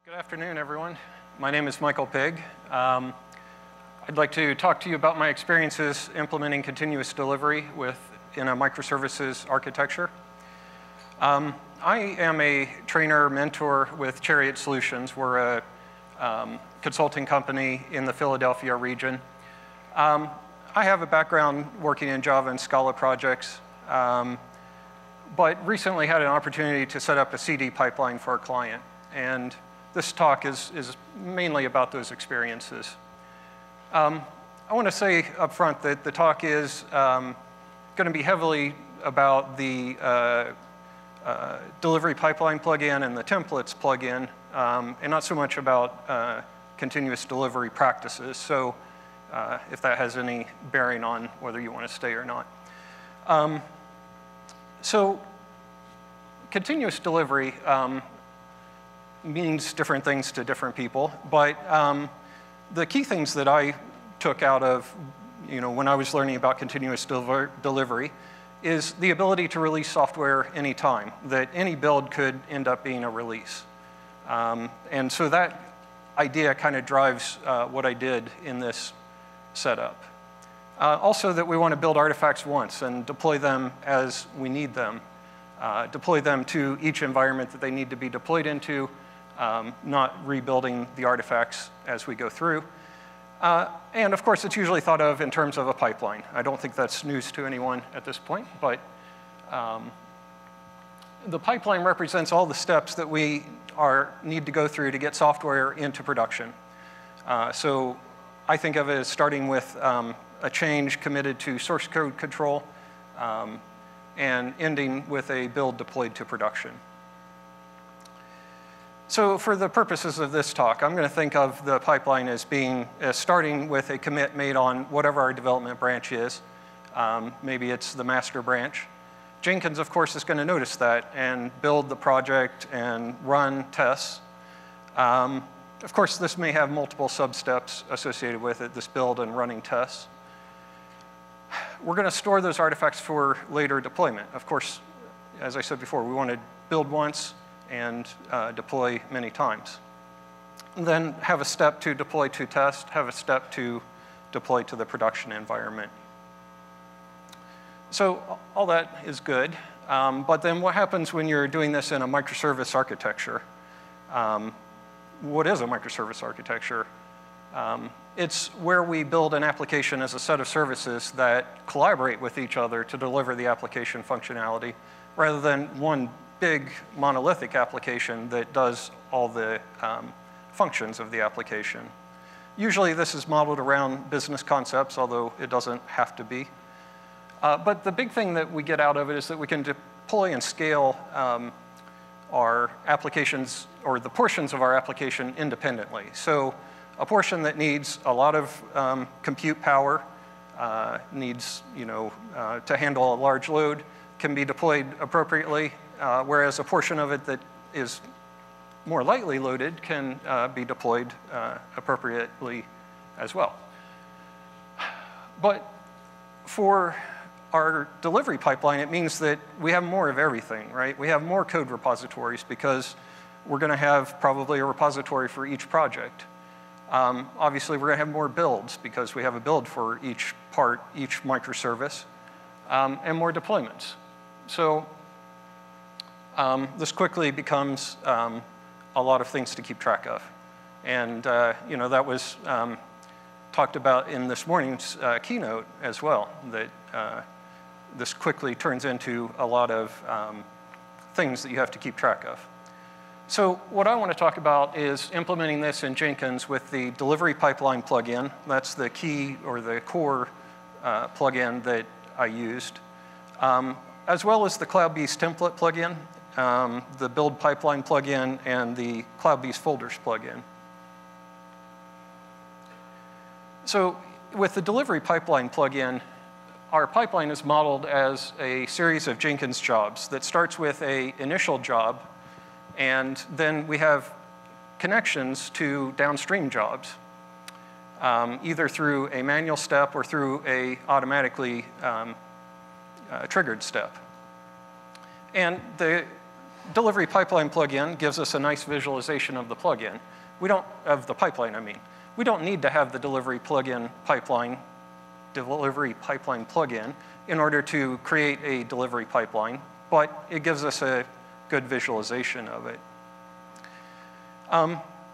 Good afternoon, everyone. My name is Michael Pigg. I'd like to talk to you about my experiences implementing continuous delivery in a microservices architecture. I am a trainer, mentor with Chariot Solutions. We're a consulting company in the Philadelphia region. I have a background working in Java and Scala projects, but recently had an opportunity to set up a CD pipeline for a client. And this talk is mainly about those experiences. I want to say up front that the talk is going to be heavily about the delivery pipeline plugin and the templates plugin, and not so much about continuous delivery practices. So if that has any bearing on whether you want to stay or not. So continuous delivery means different things to different people, but the key things that I took out of when I was learning about continuous delivery is the ability to release software anytime, that any build could end up being a release. And so that idea kind of drives what I did in this setup. Also that we want to build artifacts once and deploy them as we need them. Deploy them to each environment that they need to be deployed into, not rebuilding the artifacts as we go through. And of course, it's usually thought of in terms of a pipeline. I don't think that's news to anyone at this point, but the pipeline represents all the steps that we need to go through to get software into production. So I think of it as starting with a change committed to source code control and ending with a build deployed to production. So for the purposes of this talk, I'm going to think of the pipeline as starting with a commit made on whatever our development branch is. Maybe it's the master branch. Jenkins, of course, is going to notice that and build the project and run tests. Of course, this may have multiple sub-steps associated with it, this build and running tests. We're going to store those artifacts for later deployment. Of course, as I said before, we want to build once and deploy many times. And then have a step to deploy to test, have a step to deploy to the production environment. So all that is good, but then what happens when you're doing this in a microservice architecture? What is a microservice architecture? It's where we build an application as a set of services that collaborate with each other to deliver the application functionality, rather than one big monolithic application that does all the functions of the application. Usually this is modeled around business concepts, although it doesn't have to be. But the big thing that we get out of it is that we can deploy and scale our applications, or the portions of our application, independently. So a portion that needs a lot of compute power, needs to handle a large load, can be deployed appropriately, whereas a portion of it that is more lightly loaded can be deployed appropriately as well. But for our delivery pipeline, it means that we have more of everything, right? We have more code repositories because we're going to have probably a repository for each project. Obviously, we're going to have more builds because we have a build for each part, each microservice, and more deployments. So this quickly becomes a lot of things to keep track of. And that was talked about in this morning's keynote as well, that this quickly turns into a lot of things that you have to keep track of. So what I want to talk about is implementing this in Jenkins with the delivery pipeline plugin. That's the key or the core plugin that I used, as well as the Cloudbees Template plugin, the build pipeline plugin, and the Cloudbees folders plugin. So with the delivery pipeline plugin, our pipeline is modeled as a series of Jenkins jobs that starts with an initial job, and then we have connections to downstream jobs, either through a manual step or through a automatically triggered step. And the delivery pipeline plugin gives us a nice visualization of the plugin. Of the pipeline, I mean. We don't need to have the delivery pipeline plugin in order to create a delivery pipeline, but it gives us a good visualization of it.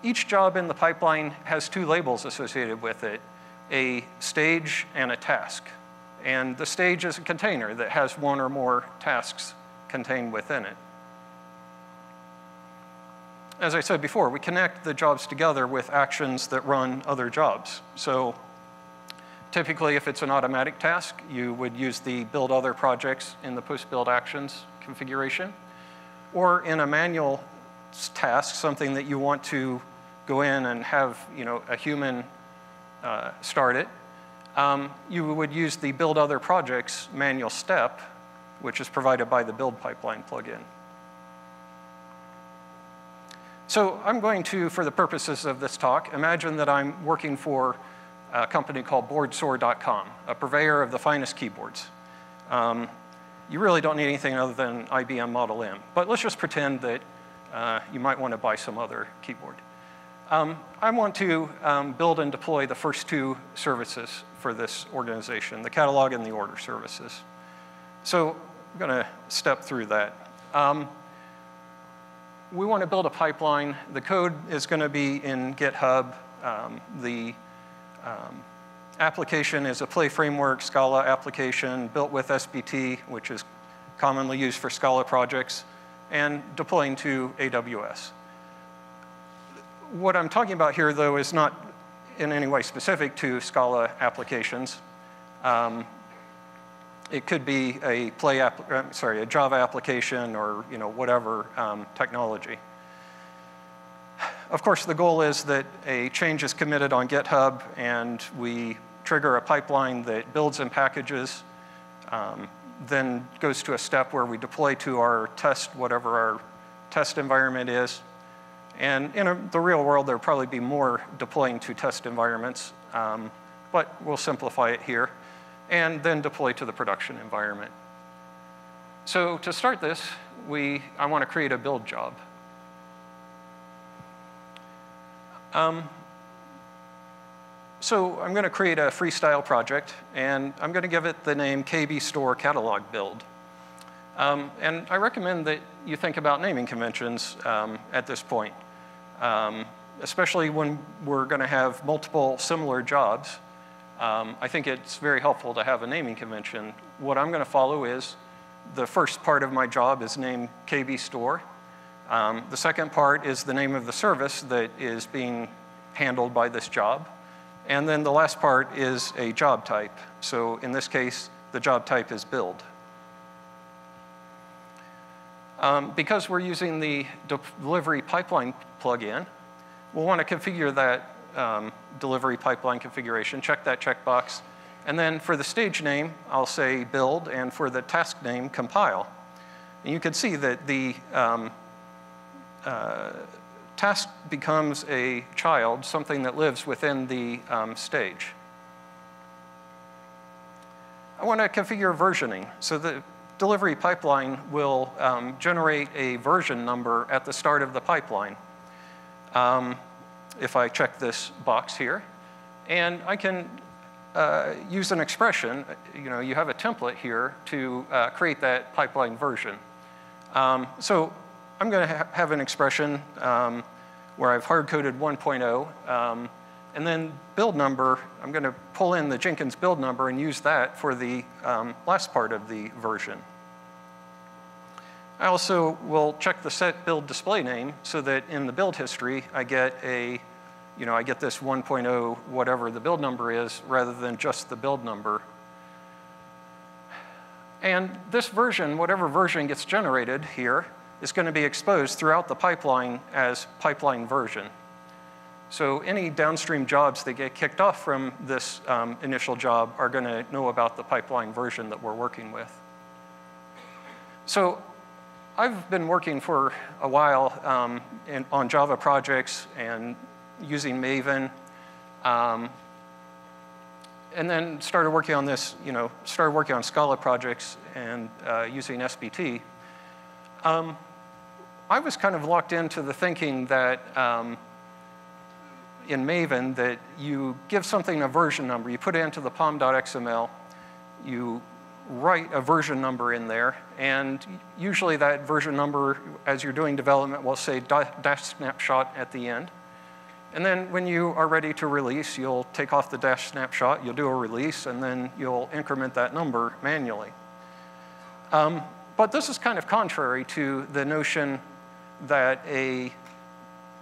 Each job in the pipeline has two labels associated with it, a stage and a task. And the stage is a container that has one or more tasks contained within it. As I said before, we connect the jobs together with actions that run other jobs. So typically, if it's an automatic task, you would use the build other projects in the post-build actions configuration. Or in a manual task, something that you want to go in and have a human start it, you would use the build other projects manual step, which is provided by the build pipeline plugin. So I'm going to, for the purposes of this talk, imagine that I'm working for a company called Boardsaur.com, a purveyor of the finest keyboards. You really don't need anything other than IBM Model M, but let's just pretend that you might want to buy some other keyboard. I want to build and deploy the first two services for this organization, the catalog and the order services. So I'm going to step through that. We want to build a pipeline. The code is going to be in GitHub. The application is a Play Framework Scala application built with SBT, which is commonly used for Scala projects, and deploying to AWS. What I'm talking about here, though, is not in any way specific to Scala applications. It could be a Java application or whatever technology. Of course, the goal is that a change is committed on GitHub, and we trigger a pipeline that builds and packages, then goes to a step where we deploy to our test, whatever our test environment is. And in the real world, there'll probably be more deploying to test environments, but we'll simplify it here, and then deploy to the production environment. So to start this, I want to create a build job. So I'm going to create a freestyle project, and I'm going to give it the name KB Store Catalog Build. And I recommend that you think about naming conventions at this point, especially when we're going to have multiple similar jobs. I think it's very helpful to have a naming convention. What I'm going to follow is the first part of my job is named KB Store. The second part is the name of the service that is being handled by this job. And then the last part is a job type. So in this case, the job type is build. Because we're using the delivery pipeline plugin, we'll want to configure that delivery pipeline configuration, check that checkbox. And then for the stage name, I'll say build, and for the task name, compile. And you can see that the task becomes a child, something that lives within the stage. I want to configure versioning. So the delivery pipeline will generate a version number at the start of the pipeline. If I check this box here, and I can use an expression. You have a template here to create that pipeline version. So I'm going to have an expression where I've hard-coded 1.0, and then build number, I'm going to pull in the Jenkins build number and use that for the last part of the version. I also will check the set build display name so that in the build history, I get I get this 1.0 whatever the build number is rather than just the build number. And this version, whatever version gets generated here, is going to be exposed throughout the pipeline as pipeline version. So any downstream jobs that get kicked off from this initial job are going to know about the pipeline version that we're working with. So I've been working for a while on Java projects and using Maven, and then started working on this, started working on Scala projects and using SBT. I was kind of locked into the thinking that in Maven that you give something a version number, you put it into the pom.xml, you write a version number in there, and usually that version number, as you're doing development, will say dash snapshot at the end. And then when you are ready to release, you'll take off the dash snapshot, you'll do a release, and then you'll increment that number manually. But this is kind of contrary to the notion that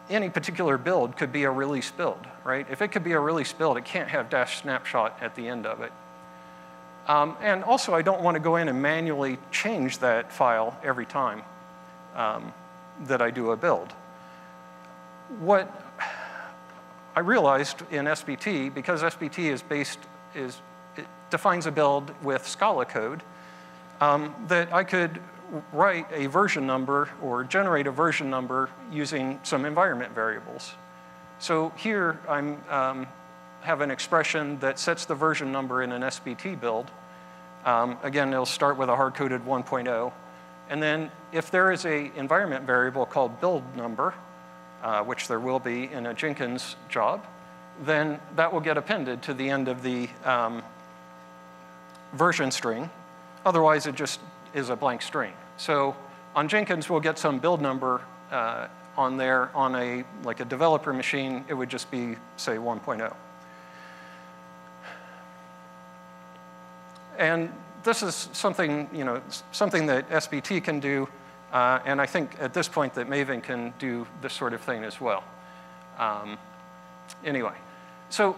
any particular build could be a release build, right? If it could be a release build, it can't have dash snapshot at the end of it. And also, I don't want to go in and manually change that file every time that I do a build. What I realized in SBT, because SBT it defines a build with Scala code, that I could write a version number or generate a version number using some environment variables. So here I'm have an expression that sets the version number in an SBT build. Again, it'll start with a hard-coded 1.0. And then if there is an environment variable called build number, which there will be in a Jenkins job, then that will get appended to the end of the version string. Otherwise, it just is a blank string. So on Jenkins, we'll get some build number on there. On like a developer machine, it would just be, say, 1.0. And this is something, something that SBT can do, and I think at this point that Maven can do this sort of thing as well. Anyway, so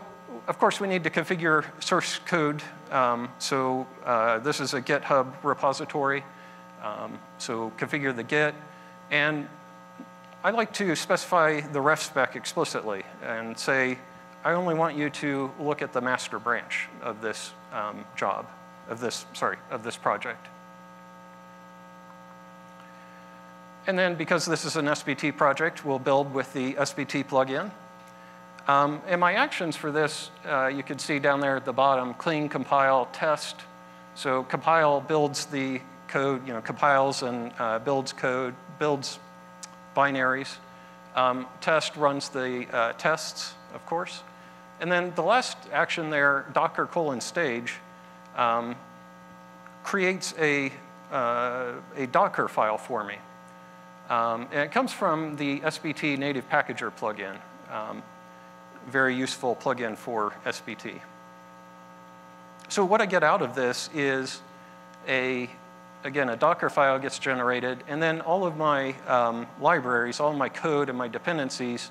of course we need to configure source code. This is a GitHub repository. So configure the Git, and I like to specify the ref spec explicitly and say, I only want you to look at the master branch of this of this project. And then because this is an SBT project, we'll build with the SBT plugin. And my actions for this, you can see down there at the bottom, clean, compile, test. So compile builds the code, compiles and builds code, builds binaries. Test runs the tests, of course. And then the last action there, docker::stage, creates a Docker file for me. And it comes from the SBT native packager plugin. Very useful plugin for SBT. So what I get out of this is again, a Docker file gets generated, and then all of my libraries, all of my code and my dependencies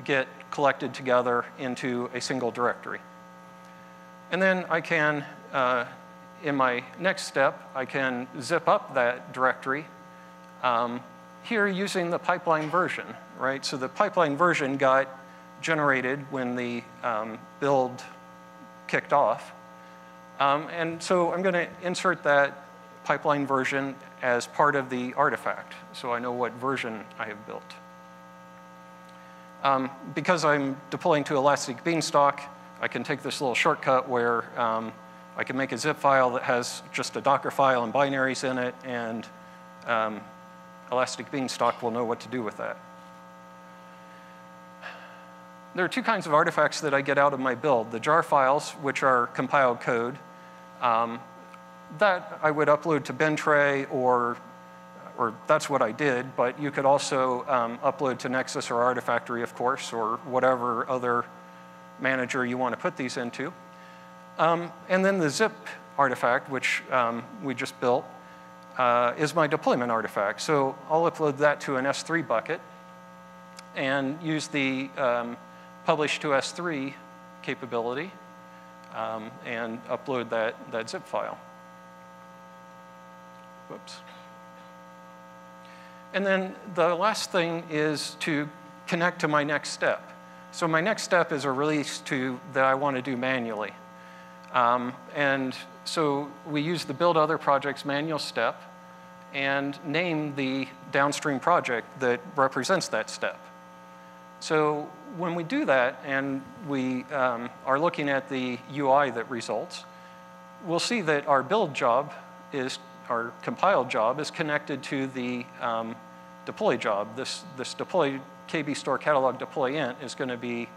get collected together into a single directory. And then I can, in my next step, I can zip up that directory here using the pipeline version, right? So the pipeline version got generated when the build kicked off. And so I'm going to insert that pipeline version as part of the artifact, so I know what version I have built. Because I'm deploying to Elastic Beanstalk, I can take this little shortcut where I can make a zip file that has just a Docker file and binaries in it, and Elastic Beanstalk will know what to do with that. There are two kinds of artifacts that I get out of my build. The jar files, which are compiled code, that I would upload to Bintray, or that's what I did, but you could also upload to Nexus or Artifactory, of course, or whatever other manager you want to put these into. And then the zip artifact, which we just built, is my deployment artifact. So I'll upload that to an S3 bucket and use the publish to S3 capability and upload that zip file. Whoops. And then the last thing is to connect to my next step. So my next step is a release that I want to do manually. And so we use the build other projects manual step and name the downstream project that represents that step. So when we do that and we are looking at the UI that results, we'll see that our build job our compiled job is connected to the deploy job. This deploy KB store catalog deploy int is going to be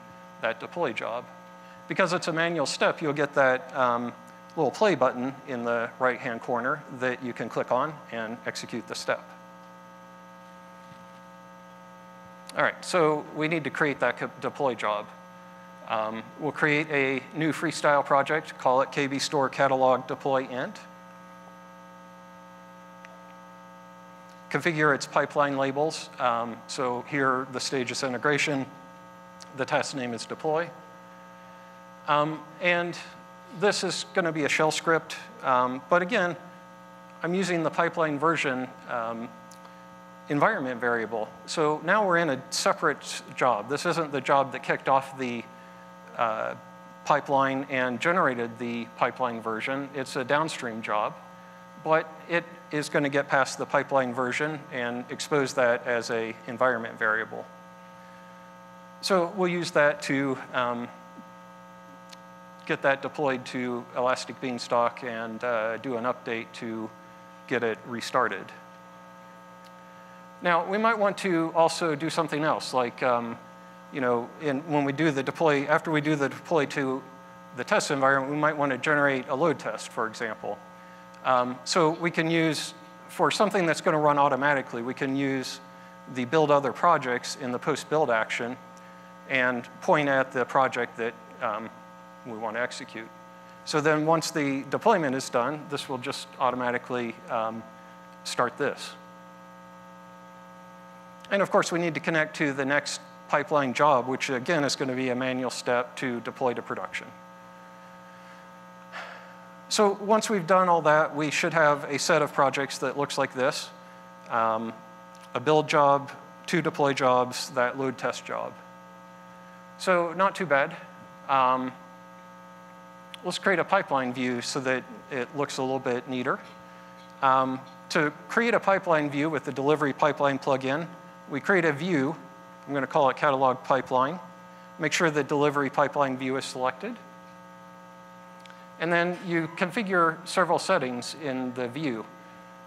that deploy job. Because it's a manual step, you'll get that little play button in the right-hand corner that you can click on and execute the step. All right, so we need to create that deploy job. We'll create a new freestyle project, call it KB store catalog deploy int. Configure its pipeline labels. So here, the stage is integration. The test name is deploy. And this is going to be a shell script. But again, I'm using the pipeline version environment variable. So now we're in a separate job. This isn't the job that kicked off the pipeline and generated the pipeline version. It's a downstream job. But it is going to get past the pipeline version and expose that as an environment variable. So we'll use that to get that deployed to Elastic Beanstalk and do an update to get it restarted. Now, we might want to also do something else, like when we do the deploy, after we do the deploy to the test environment, we might want to generate a load test, for example. So we can use, for something that's going to run automatically, we can use the build other projects in the post-build action and point at the project that we want to execute. So then once the deployment is done, this will just automatically start this. And of course, we need to connect to the next pipeline job, which again is going to be a manual step to deploy to production. So once we've done all that, we should have a set of projects that looks like this. A build job, 2 deploy jobs, that load test job. So not too bad. Let's create a pipeline view so that it looks a little bit neater. To create a pipeline view with the delivery pipeline plugin, we create a view. I'm going to call it catalog pipeline. Make sure the delivery pipeline view is selected. And then you configure several settings in the view.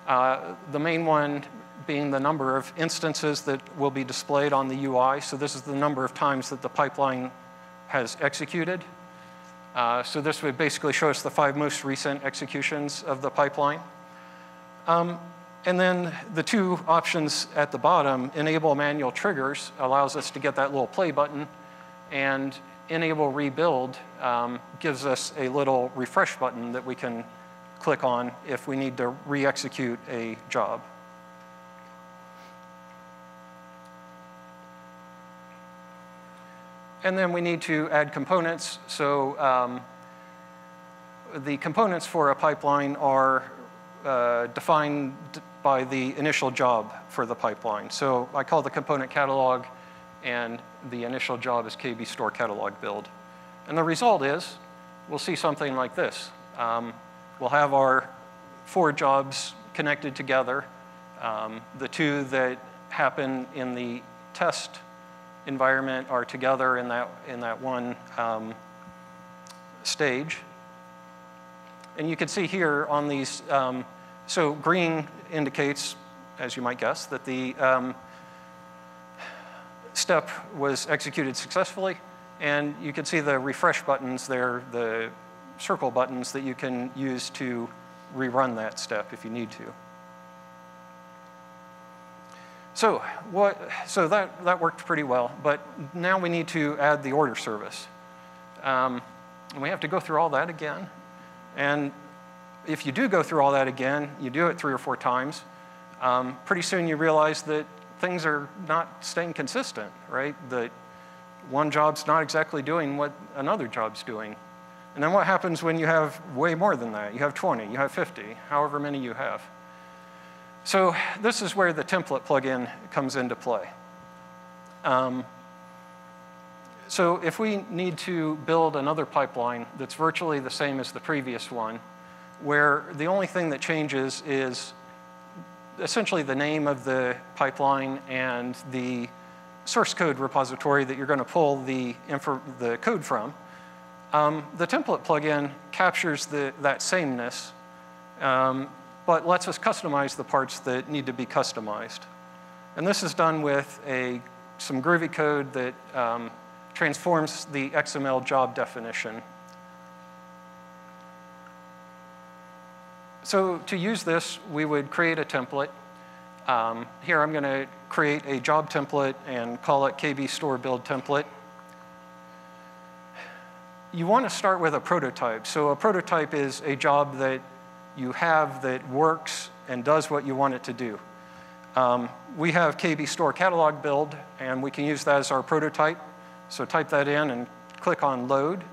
The main one being the number of instances that will be displayed on the UI. So this is the number of times that the pipeline has executed. So this would basically show us the 5 most recent executions of the pipeline. And then the 2 options at the bottom, enable manual triggers, allows us to get that little play button, and enable rebuild gives us a little refresh button that we can click on if we need to re-execute a job. And then we need to add components. So the components for a pipeline are defined by the initial job for the pipeline. So I call the component catalog, and the initial job is KB store catalog build. And the result is, we'll see something like this. We'll have our 4 jobs connected together. The 2 that happen in the test environment are together in that one stage. And you can see here on these, so green indicates, as you might guess, that the step was executed successfully. And you can see the refresh buttons there, the circle buttons that you can use to rerun that step if you need to. So that worked pretty well, but now we need to add the order service. And we have to go through all that again. And if you do go through all that again, you do it 3 or 4 times, pretty soon you realize that things are not staying consistent, right? That one job's not exactly doing what another job's doing. And then what happens when you have way more than that? You have 20, you have 50, however many you have. So this is where the template plugin comes into play. So if we need to build another pipeline that's virtually the same as the previous one, where the only thing that changes is essentially the name of the pipeline and the source code repository that you're going to pull the code from, the template plugin captures that sameness, but lets us customize the parts that need to be customized. And this is done with some Groovy code that transforms the XML job definition. So to use this, we would create a template. Here I'm going to create a job template and call it KB store build template. You want to start with a prototype. So a prototype is a job that you have that works and does what you want it to do. We have KB store catalog build, and we can use that as our prototype. So type that in and click on load.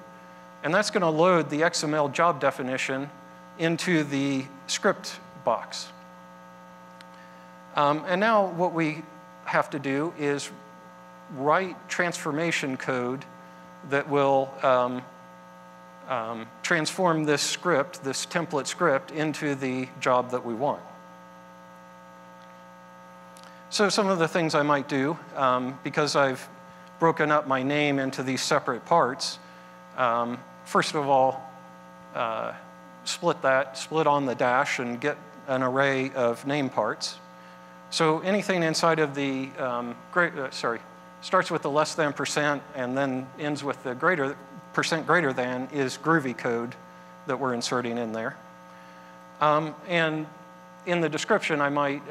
And that's going to load the XML job definition into the script box. And now what we have to do is write transformation code that will transform this script, this template script, into the job that we want. So some of the things I might do, because I've broken up my name into these separate parts, first of all, split on the dash and get an array of name parts. So anything inside of the, starts with the less than percent and then ends with the percent greater than is Groovy code that we're inserting in there. And in the description, I might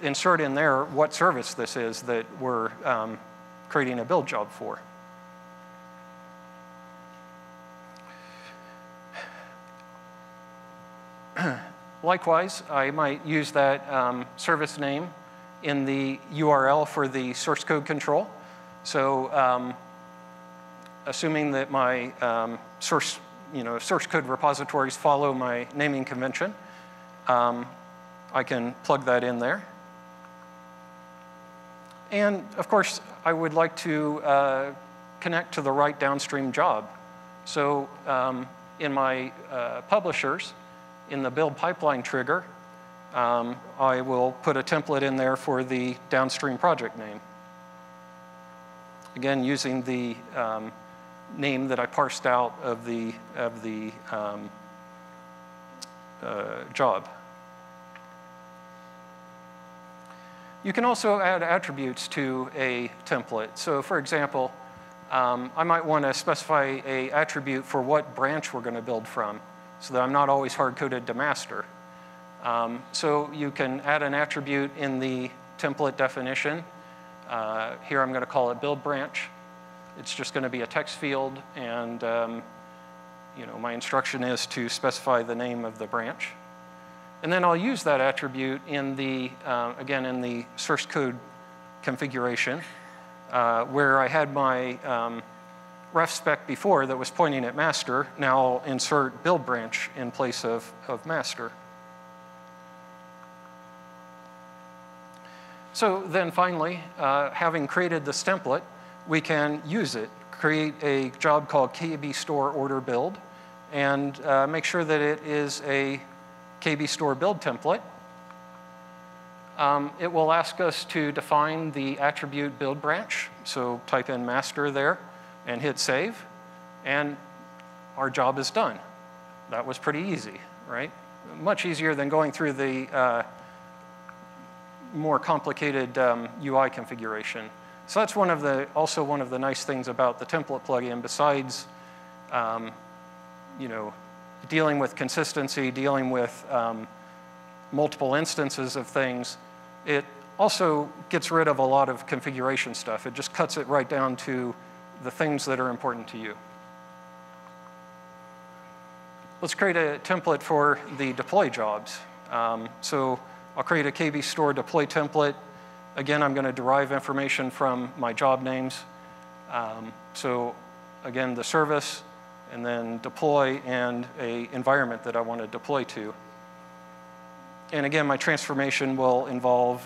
insert in there what service this is that we're creating a build job for. Likewise, I might use that service name in the URL for the source code control. So assuming that my source code repositories follow my naming convention, I can plug that in there. And of course, I would like to connect to the right downstream job. So in my publishers, in the build pipeline trigger, I will put a template in there for the downstream project name. Again, using the name that I parsed out of the job. You can also add attributes to a template. So for example, I might want to specify an attribute for what branch we're going to build from, so that I'm not always hard-coded to master. So you can add an attribute in the template definition. Here I'm going to call it build branch. It's just going to be a text field, and my instruction is to specify the name of the branch. And then I'll use that attribute in the, again, in the source code configuration, where I had my ref spec before that was pointing at master. Now I'll insert build branch in place of master. So then finally, having created this template, we can use it, create a job called KB store order build, and make sure that it is a KB store build template. It will ask us to define the attribute build branch. So type in master there and hit save, and our job is done. That was pretty easy, right? Much easier than going through the more complicated UI configuration. So that's also one of the nice things about the template plugin, besides dealing with consistency, dealing with multiple instances of things. It also gets rid of a lot of configuration stuff. It just cuts it right down to the things that are important to you. Let's create a template for the deploy jobs. So I'll create a KB store deploy template. Again, I'm going to derive information from my job names. So again, the service, and then deploy, and an environment that I want to deploy to. And again, my transformation will involve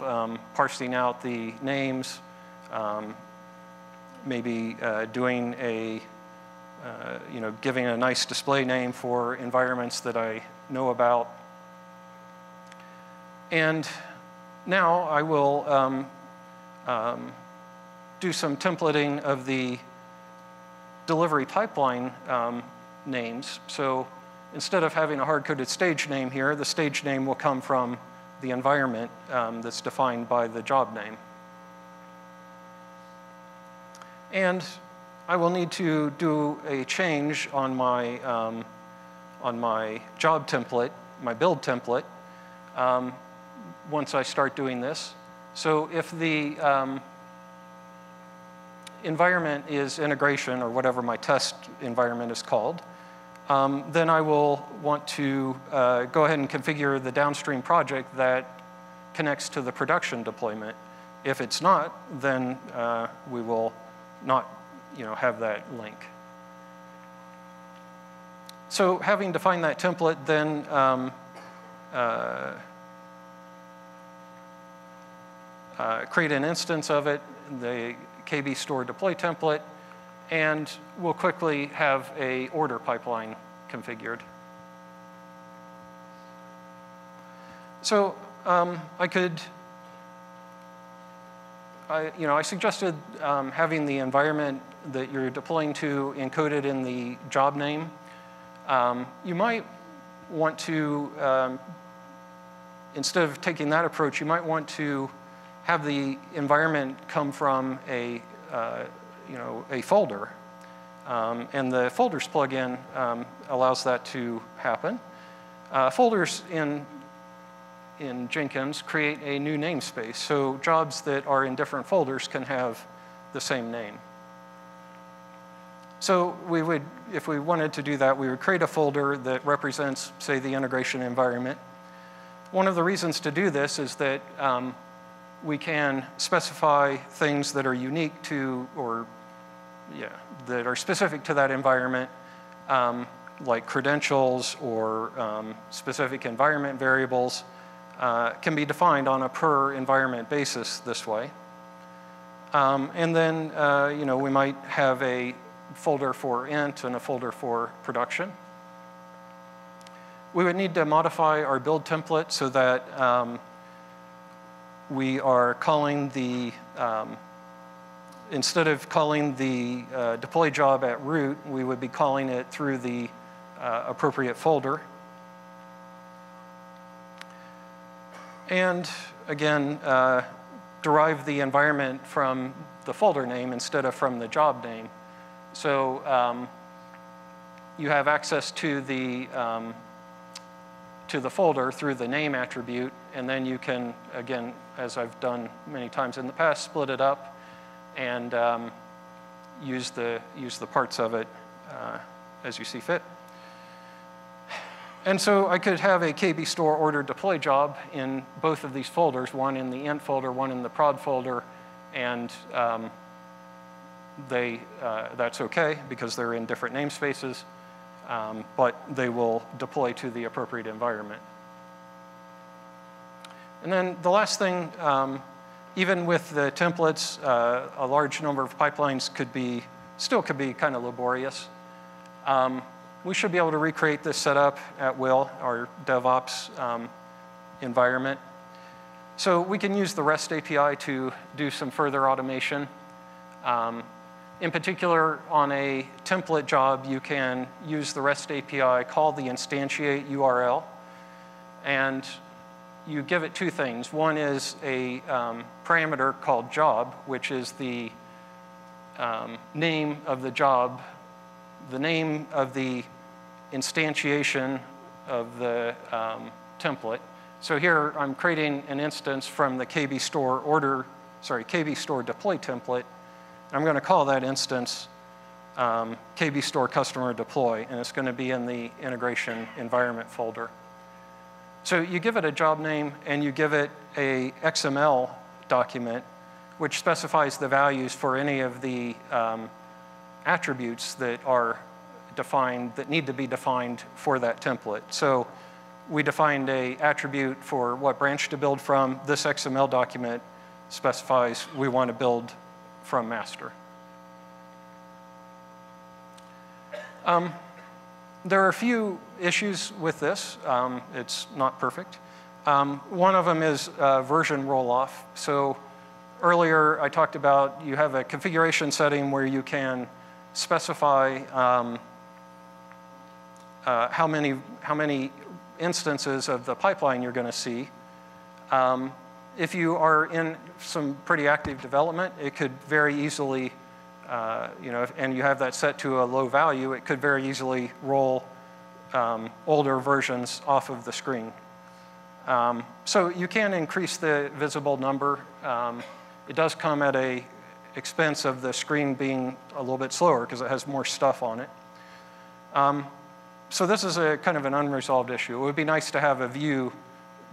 parsing out the names, maybe doing giving a nice display name for environments that I know about. And now I will do some templating of the delivery pipeline names. So instead of having a hard-coded stage name here, the stage name will come from the environment that's defined by the job name. And I will need to do a change on my job template, my build template, once I start doing this. So if the environment is integration, or whatever my test environment is called, then I will want to go ahead and configure the downstream project that connects to the production deployment. If it's not, then we will not have that link. So having defined that template, then create an instance of it, the KB store deploy template, and we'll quickly have a order pipeline configured. So I suggested having the environment that you're deploying to encoded in the job name. You might want to, instead of taking that approach, you might want to have the environment come from a folder. And the folders plugin allows that to happen. Folders in Jenkins create a new namespace, so jobs that are in different folders can have the same name. So we would, if we wanted to do that, we would create a folder that represents, say, the integration environment. One of the reasons to do this is that we can specify things that are unique to, or that are specific to that environment, like credentials or specific environment variables, can be defined on a per environment basis this way. And then we might have a folder for int and a folder for production. We would need to modify our build template so that we are calling the, instead of calling the deploy job at root, we would be calling it through the appropriate folder. And again, derive the environment from the folder name instead of from the job name. So you have access to the folder through the name attribute, and then you can, again, as I've done many times in the past, split it up and use the parts of it as you see fit. And so I could have a KB store order deploy job in both of these folders, one in the int folder, one in the prod folder, and that's okay because they're in different namespaces, but they will deploy to the appropriate environment. And then the last thing, even with the templates, a large number of pipelines still could be kind of laborious. We should be able to recreate this setup at will, our DevOps environment. So we can use the REST API to do some further automation. In particular, on a template job, you can use the REST API, call the instantiate URL, and you give it two things. One is a parameter called job, which is the name of the job, the name of the instantiation of the template. So here I'm creating an instance from the KB store deploy template. I'm going to call that instance KB store customer deploy, and it's going to be in the integration environment folder. So you give it a job name, and you give it a XML document, which specifies the values for any of the attributes that are defined, that need to be defined for that template. So we defined an attribute for what branch to build from. This XML document specifies we want to build from master. There are a few issues with this. It's not perfect. One of them is version roll-off. So earlier I talked about you have a configuration setting where you can specify how many instances of the pipeline you're going to see. If you are in some pretty active development, it could very easily, and you have that set to a low value, it could very easily roll older versions off of the screen. So you can increase the visible number. It does come at an expense of the screen being a little bit slower because it has more stuff on it. So this is a kind of an unresolved issue. It would be nice to have a view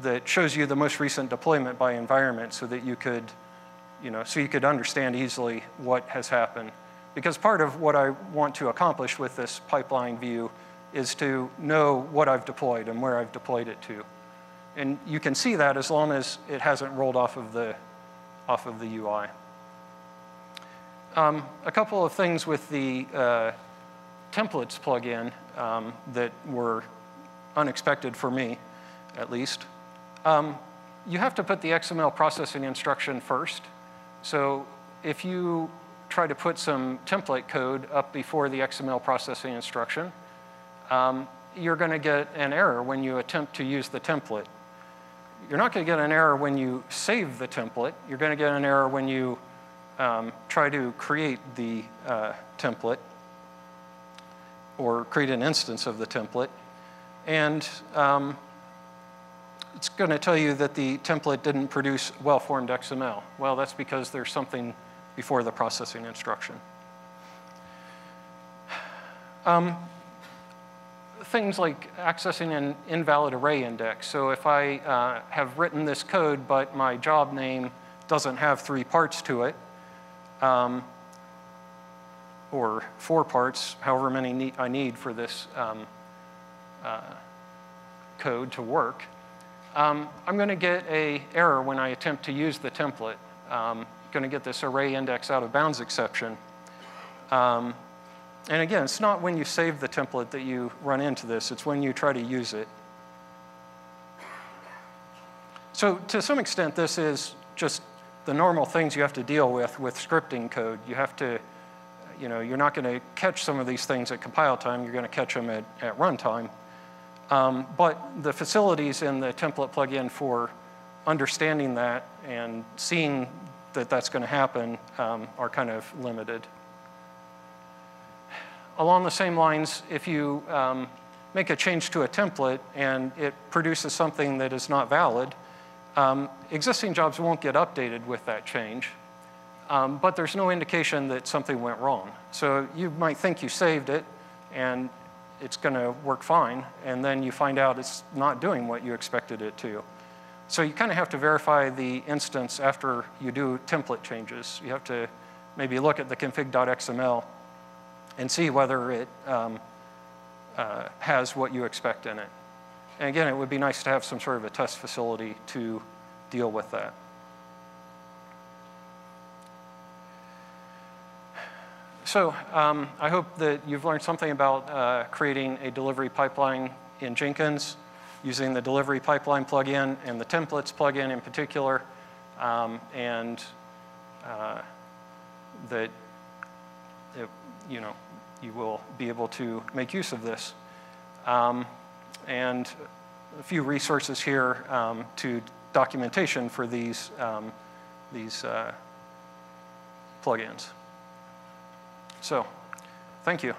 that shows you the most recent deployment by environment so that you could, so you could understand easily what has happened. Because part of what I want to accomplish with this pipeline view is to know what I've deployed and where I've deployed it to. And you can see that as long as it hasn't rolled off of the UI. A couple of things with the templates plugin that were unexpected for me, at least. You have to put the XML processing instruction first. So if you try to put some template code up before the XML processing instruction, you're going to get an error when you attempt to use the template. You're not going to get an error when you save the template. You're going to get an error when you try to create the template or create an instance of the template. And it's going to tell you that the template didn't produce well-formed XML. Well, that's because there's something before the processing instruction. Things like accessing an invalid array index. So if I have written this code, but my job name doesn't have 3 parts to it, or 4 parts, however many I need for this code to work, I'm going to get an error when I attempt to use the template. I'm going to get this array index out of bounds exception. And again, it's not when you save the template that you run into this. It's when you try to use it. So to some extent, this is just the normal things you have to deal with scripting code. You have to, you're not going to catch some of these things at compile time. You're going to catch them at runtime. But the facilities in the template plugin for understanding that and seeing that that's going to happen are kind of limited. Along the same lines, if you make a change to a template and it produces something that is not valid, existing jobs won't get updated with that change. But there's no indication that something went wrong. So you might think you saved it and it's going to work fine, and then you find out it's not doing what you expected it to. So you kind of have to verify the instance after you do template changes. You have to maybe look at the config.xml and see whether it has what you expect in it. And again, it would be nice to have some sort of a test facility to deal with that. So I hope that you've learned something about creating a delivery pipeline in Jenkins, using the delivery pipeline plugin and the templates plugin in particular, and that you will be able to make use of this. And a few resources here to documentation for these plugins. So, thank you.